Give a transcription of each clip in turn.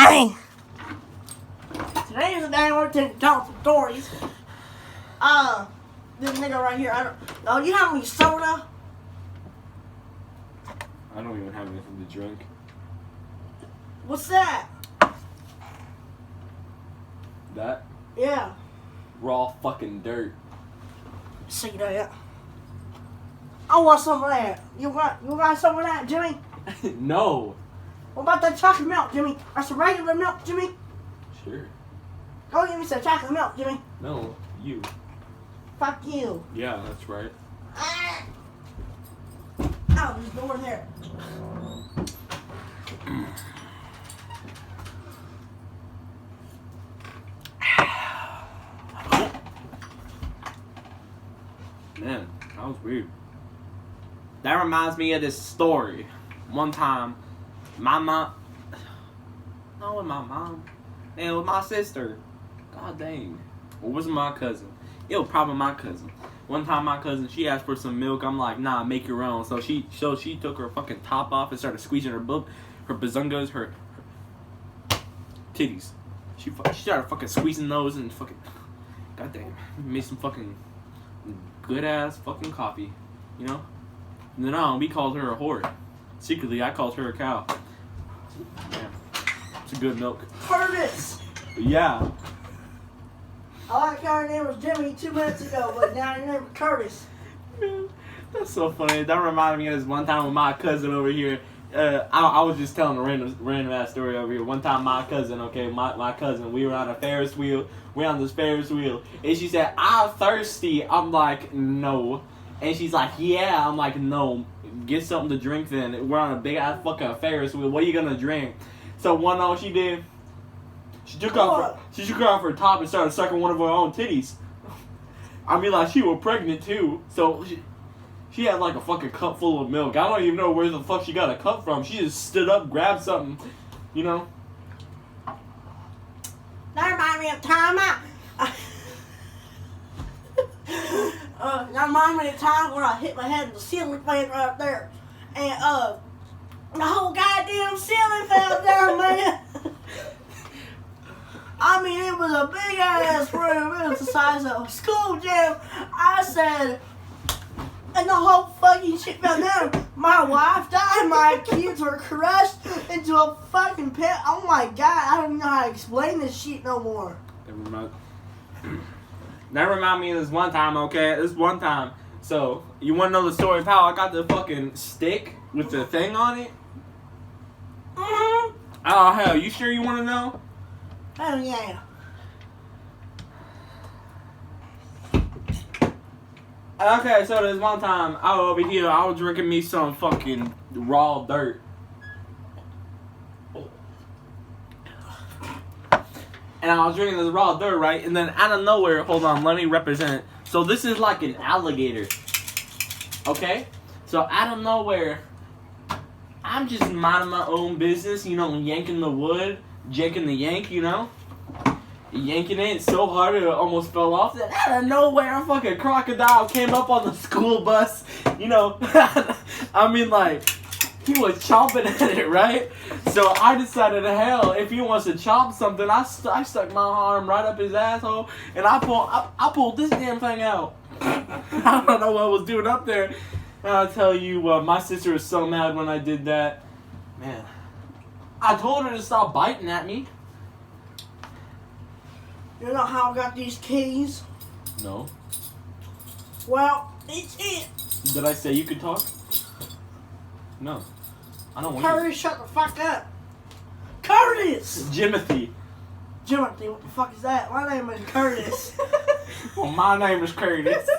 Hey! Today is the day we're going to tell some stories. This nigga right here, you have any soda? I don't even have anything to drink. What's that? That? Yeah. Raw fucking dirt. See that? I want some of that. You got some of that, Jimmy? No. What about that chocolate milk, Jimmy? Or some regular milk, Jimmy? Sure. Go give me some chocolate milk, Jimmy. No, you. Fuck you. Yeah, that's right. Oh, there's door there. Man, that was weird. That reminds me of this story. One time, my mom... Not with my mom. Man, with my sister. God dang. It wasn't my cousin. It was probably my cousin. One time my cousin, she asked for some milk. I'm like, nah, make your own. So she took her fucking top off and started squeezing her bazungas, her titties. She started fucking squeezing those and fucking... God damn. Made some fucking good ass fucking coffee. You know? And then we called her a whore. Secretly, I called her a cow. Yeah. It's a good milk. Curtis! But yeah. I like how her name was Jimmy 2 minutes ago, but now your name is Curtis. Man, that's so funny. That reminded me of this one time with my cousin over here. I was just telling a random ass story over here. One time my cousin, my cousin, we were on a Ferris wheel. We're on this Ferris wheel. And she said, I'm thirsty. I'm like, no. And she's like, yeah. I'm like, no. Get something to drink then. We're on a big ass fucking Ferris wheel. What are you gonna drink? So one all she did, she took off her top and started sucking one of her own titties. I mean, like, she was pregnant too. So she had like a fucking cup full of milk. I don't even know where the fuck she got a cup from. She just stood up, grabbed something, you know. That reminds me of time that reminds me of the time when I hit my head in the ceiling fan right up there. And the whole goddamn ceiling fell down, man. I mean, it was a big ass room. It was the size of a school gym. I said, and the whole fucking shit fell down. My wife died. My kids were crushed into a fucking pit. Oh my god, I don't know how to explain this shit no more. That remind me of this one time, okay? This one time. So, you want to know the story, pal? I got the fucking stick with the thing on it. Mm-hmm. Oh, hell. You sure you want to know? Oh yeah. Okay, so there's one time I was over here, I was drinking me some fucking raw dirt. And I was drinking this raw dirt, right? And then out of nowhere, hold on, let me represent. So this is like an alligator. Okay? So out of nowhere, I'm just minding my own business, you know, yanking the wood, janking the yank, you know? Yanking it so hard it almost fell off. Then out of nowhere, a fucking crocodile came up on the school bus. You know, I mean, like, he was chomping at it, right? So I decided, hell, if he wants to chomp something, I stuck my arm right up his asshole, and I pulled this damn thing out. I don't know what I was doing up there. And I'll tell you, my sister was so mad when I did that. Man, I told her to stop biting at me. You know how I got these keys? No. Well, it's it. Did I say you could talk? No. I don't want Curtis, shut the fuck up. Curtis! Jimothy. Jimothy, what the fuck is that? My name is Curtis. Well, my name is Curtis.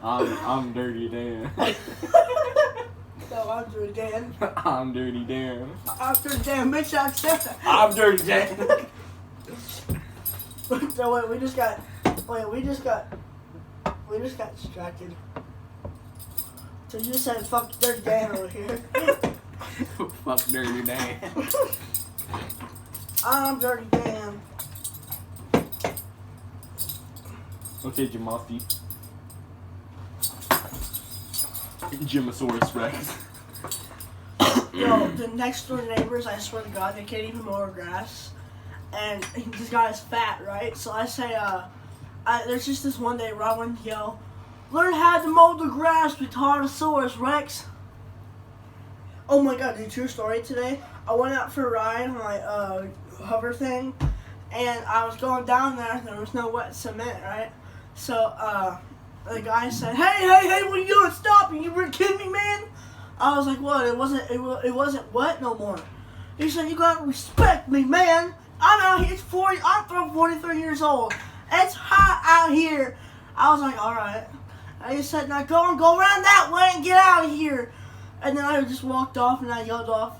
I'm Dirty Dan. No, I'm Dirty Dan. I'm Dirty Dan. I'm Dirty Dan, bitch, I accept that. I'm Dirty Dan. So wait, we just got distracted. So you said fuck Dirty Dan over here. Fuck Dirty Dan. I'm Dirty Dan. Okay, Jimothy. Jimosaurus Rex. Yo, the next door neighbors, I swear to God, they can't even mow our grass. And this guy is fat, right? So I say, there's just this one day where I went to yell, learn how to mow the grass, Retardosaurus Rex. Oh my God, dude, true story today. I went out for a ride on my hover thing, and I was going down there, and there was no wet cement, right? So the guy said, hey, what are you doing? Stop, you were kidding me, man? I was like, what? It wasn't wet no more. He said, you gotta respect me, man. I'm out here, I'm 43 years old. It's hot out here. I was like, alright. I just said, now go around that way and get out of here. And then I just walked off and I yelled off,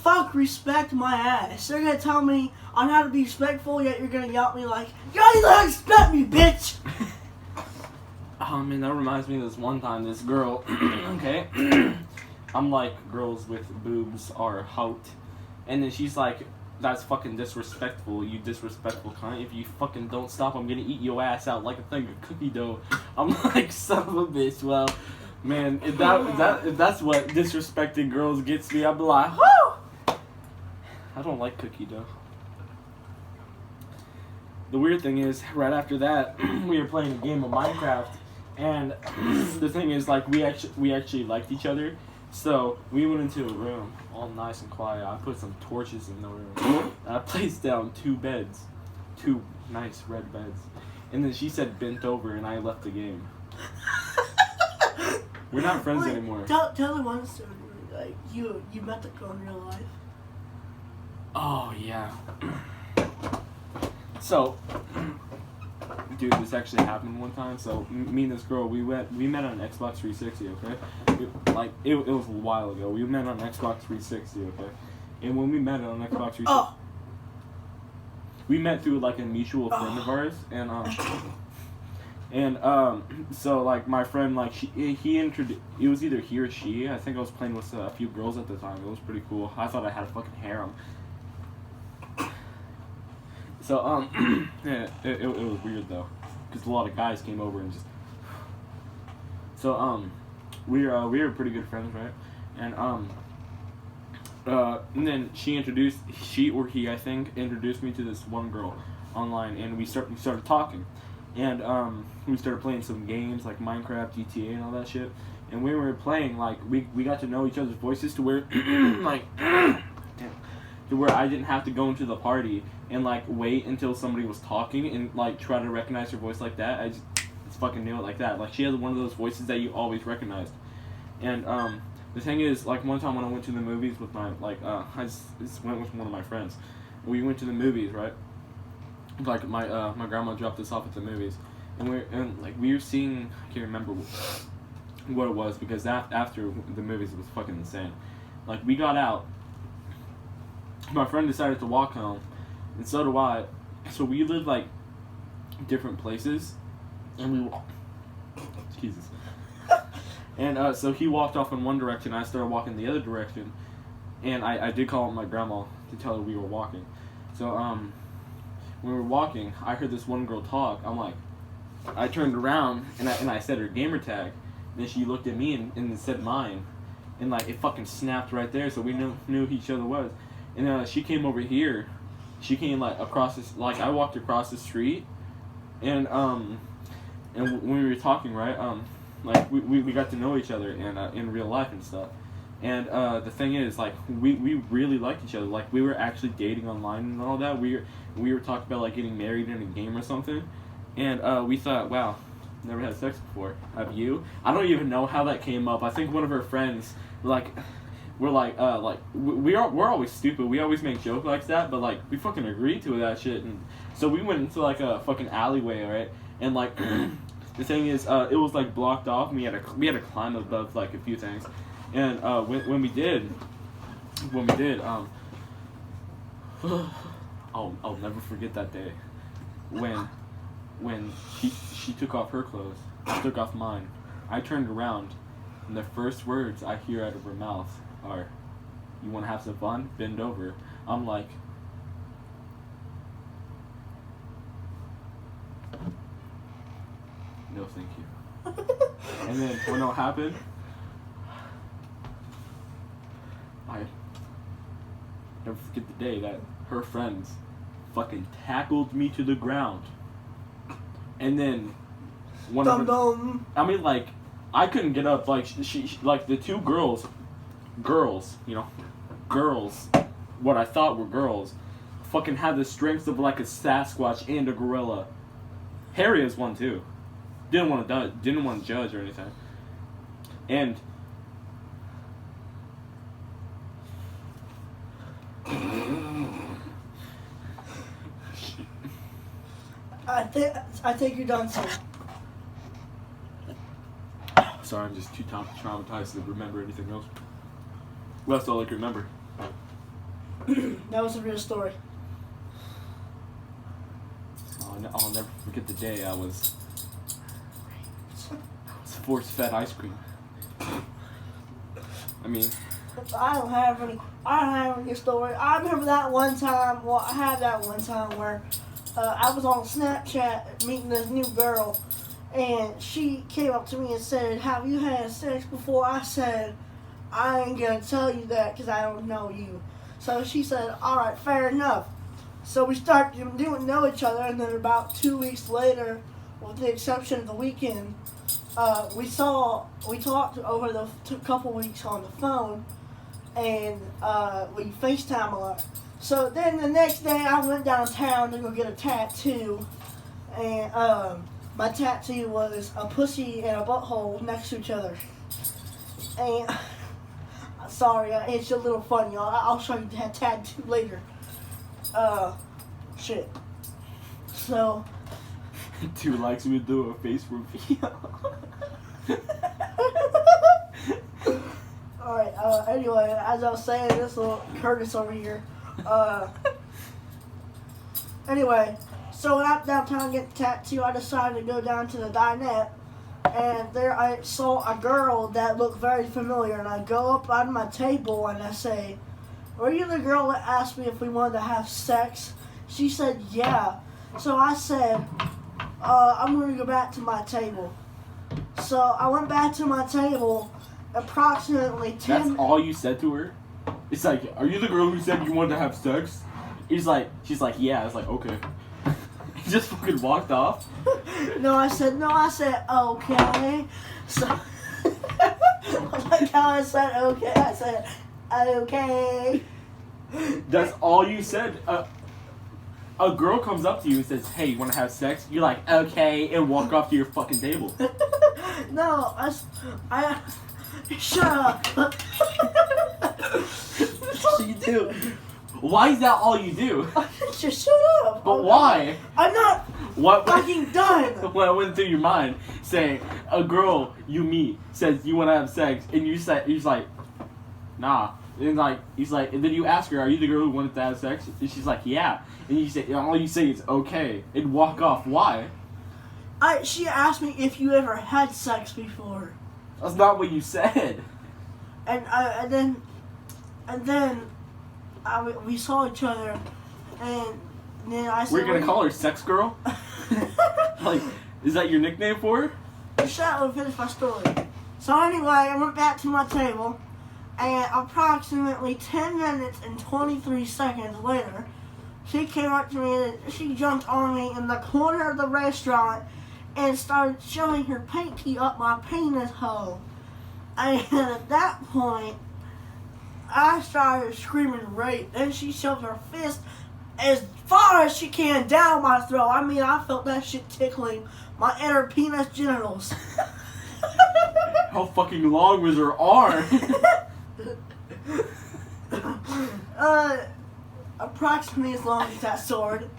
fuck respect my ass. They're gonna tell me on how to be respectful, yet you're gonna yell at me like, you gotta respect me, bitch. Oh man, that reminds me of this one time, this girl, okay? I'm like, girls with boobs are hot. And then she's like, that's fucking disrespectful, you disrespectful cunt. If you fucking don't stop, I'm gonna eat your ass out like a thing of cookie dough. I'm like, son of a bitch. Well, man, if that's what disrespecting girls gets me, I'll be like, whoo! I don't like cookie dough. The weird thing is, right after that, we were playing a game of Minecraft, and the thing is, like, we actually liked each other. So we went into a room, all nice and quiet. I put some torches in the room. I placed down 2 beds, 2 nice red beds, and then she said bent over, and I left the game. We're not friends anymore. Tell the one story. Like you met the girl in real life. Oh yeah. So, dude, this actually happened one time. So me and this girl, we met on Xbox 360. Okay, it was a while ago. We met on Xbox 360. Okay, and when we met on Xbox 360, we met through like a mutual friend of ours, and so like my friend, like he introduced, it was either he or she. I think I was playing with a few girls at the time. It was pretty cool. I thought I had a fucking harem. So yeah, it was weird though, because a lot of guys came over and just. So we were pretty good friends, right? And then she or he, I think, introduced me to this one girl online, and we started talking, and we started playing some games like Minecraft, GTA, and all that shit. And when we were playing, like we got to know each other's voices to where like to where I didn't have to go into the party and like wait until somebody was talking and like try to recognize her voice like that. I just fucking knew it like that. Like she has one of those voices that you always recognized. And the thing is, like one time when I went to the movies with my I just went with one of my friends. We went to the movies, right? Like my grandma dropped us off at the movies, and we were seeing, I can't remember what it was, because after the movies it was fucking insane. Like we got out, my friend decided to walk home, and so do I. So we lived like different places, and Jesus. And so he walked off in one direction, I started walking the other direction, and I did call my grandma to tell her we were walking. So when we were walking, I heard this one girl talk. I'm like, I turned around and I said her gamer tag. Then she looked at me and said mine, and like it fucking snapped right there. So we knew who each other was. And she came over here. She came like across this, like I walked across the street, and when we were talking, right, like we got to know each other in real life and stuff. And the thing is, like we really liked each other. Like we were actually dating online and all that. We were talking about like getting married in a game or something. And we thought, wow, never had sex before. Have you? I don't even know how that came up. I think one of her friends, like, we're we're always stupid. We always make jokes like that, but like we fucking agreed to that shit. And so we went into like a fucking alleyway, right? And like the thing is, it was like blocked off. And we had to climb above like a few things. And when we did, I'll never forget that day when she took off her clothes, I took off mine. I turned around, and the first words I hear out of her mouth are, "You want to have some fun? Bend over." I'm like, no, thank you. And then when it happened, I never forget the day that her friends fucking tackled me to the ground. And then one of her, I mean, like, I couldn't get up. Like, she like the two girls, you know, girls, what I thought were girls, fucking had the strength of like a Sasquatch and a gorilla. Harry is one too. Didn't want to judge or anything. And I think you're done, sir. Sorry, I'm just too traumatized to remember anything else. Well, that's all I can remember. That was a real story. I'll never forget the day I was force-fed ice cream. I mean, I don't have any story. I remember that one time. Well, I had that one time where I was on Snapchat meeting this new girl, and she came up to me and said, "Have you had sex before?" I said, "I ain't gonna tell you that because I don't know you." So she said, "All right, fair enough." So we started know each other, and then about 2 weeks later, with the exception of the weekend, we talked over the couple weeks on the phone, and we FaceTime a lot. So then the next day I went downtown to go get a tattoo, and my tattoo was a pussy and a butthole next to each other. And sorry, it's a little funny, y'all. I'll show you that tattoo later. Shit. So 2 likes would do a face reveal. Alright, anyway, as I was saying, this little Curtis over here. Anyway, so when I'm downtown getting a tattoo, I decided to go down to the dinette, and there I saw a girl that looked very familiar, and I go up on my table and I say, "Were you the girl that asked me if we wanted to have sex?" She said, "Yeah." So I said, "I'm going to go back to my table." So I went back to my table, approximately 10... That's all you said to her? It's like, "Are you the girl who said you wanted to have sex?" She's like, "Yeah." I was like, "Okay." He just fucking walked off. No, I said, "Okay." So, like how I said, "Okay," I said, "Okay." That's all you said? A girl comes up to you and says, "Hey, you want to have sex?" You're like, "Okay," and walk off to your fucking table. No, I shut up. That's all you do. Why is that all you do? Just shut up. But why? I'm not fucking done. What went through your mind saying a girl you meet says you want to have sex, and you're like, "Nah." And and then you ask her, "Are you the girl who wanted to have sex?" And she's like, "Yeah." And you say, all you say is "Okay," and walk off. Why? She asked me if you ever had sex before. That's not what you said. And then we saw each other, and then I said, We're gonna call her Sex Girl? Like, is that your nickname for her? Shut up and finish my story. So anyway, I went back to my table, and approximately 10 minutes and 23 seconds later, she came up to me and she jumped on me in the corner of the restaurant and started shoving her pinky up my penis hole. And at that point, I started screaming rape. Then she shoved her fist as far as she can down my throat. I mean, I felt that shit tickling my inner penis genitals. How fucking long was her arm? Approximately as long as that sword.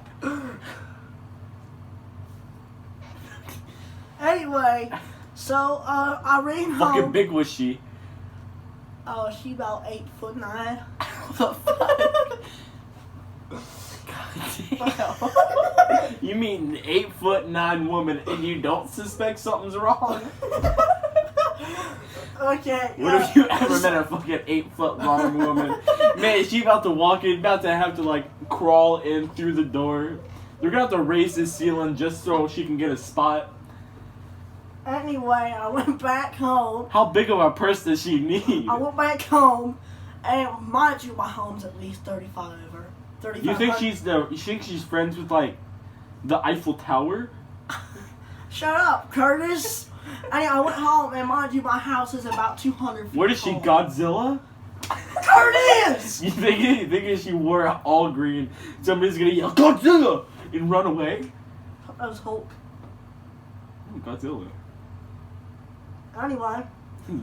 Anyway, so I ran home. Fucking big was she? Oh, she about 8'9". What the fuck? God damn. You mean an 8'9" woman and you don't suspect something's wrong? Okay. What if you ever met a fucking 8-foot-long woman? Man, is she about to walk in, about to have to like crawl in through the door? They're gonna have to raise the ceiling just so she can get a spot. Anyway, I went back home. How big of a purse does she need? I went back home, And mind you, my home's at least 35 or 35. You think she's friends with like the Eiffel Tower? Shut up, Curtis. I went home, and mind you, my house is about 200 feet What is she, tall. Godzilla? Curtis! You think if she wore all green, somebody's gonna yell Godzilla and run away? That was Hulk. Ooh, Godzilla. Anyway.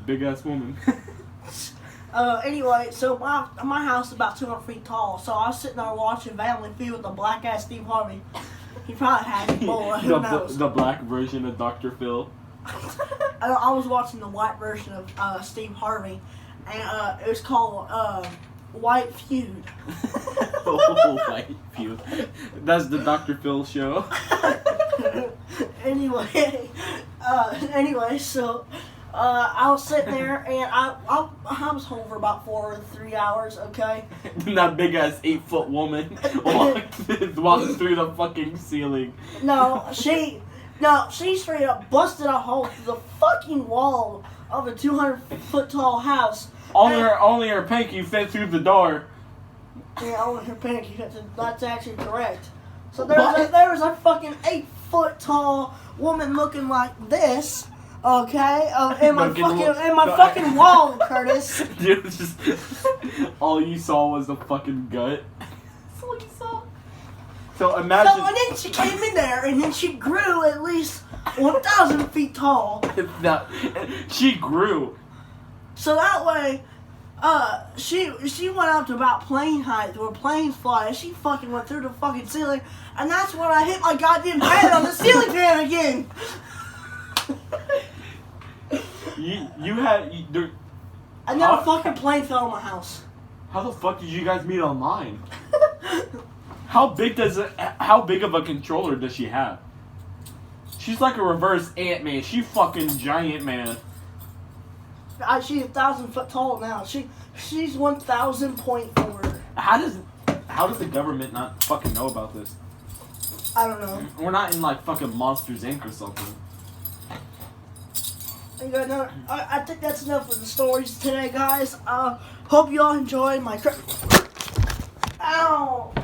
Big ass woman. Anyway, so my house is about 200 feet tall, so I was sitting there watching Family Feud with the black ass Steve Harvey. He probably had Ebola, who knows? The black version of Dr. Phil. I was watching the white version of Steve Harvey, and it was called White Feud. Oh, White Feud. That's the Dr. Phil show. Anyway, so I was sitting there, and I was home for about 4 or 3 hours, okay? That big ass 8-foot woman walked through the fucking ceiling. No, she straight up busted a hole through the fucking wall of a 200-foot tall house. Only her pinky fit through the door. Yeah, only her pinky. That's actually correct. So What? there was a fucking 8-foot tall woman looking like this. Okay, in my fucking wall, Curtis. Dude, just all you saw was the fucking gut. That's all you saw. So imagine. So and then she came in there, and then she grew at least 1,000 feet tall. No, she grew. So that way, she went up to about plane height where planes fly, and she fucking went through the fucking ceiling, and that's when I hit my goddamn head on the ceiling fan again. And then a fucking plane fell on my house. How the fuck did you guys meet online? How big of a controller does she have? She's like a reverse Ant-Man. She fucking giant, man. She's 1,000 foot tall now. She's 1,000.4. How does the government not fucking know about this? I don't know. We're not in like fucking Monsters Inc. or something. I think that's enough of the stories today, guys. Hope you all enjoyed my Ow!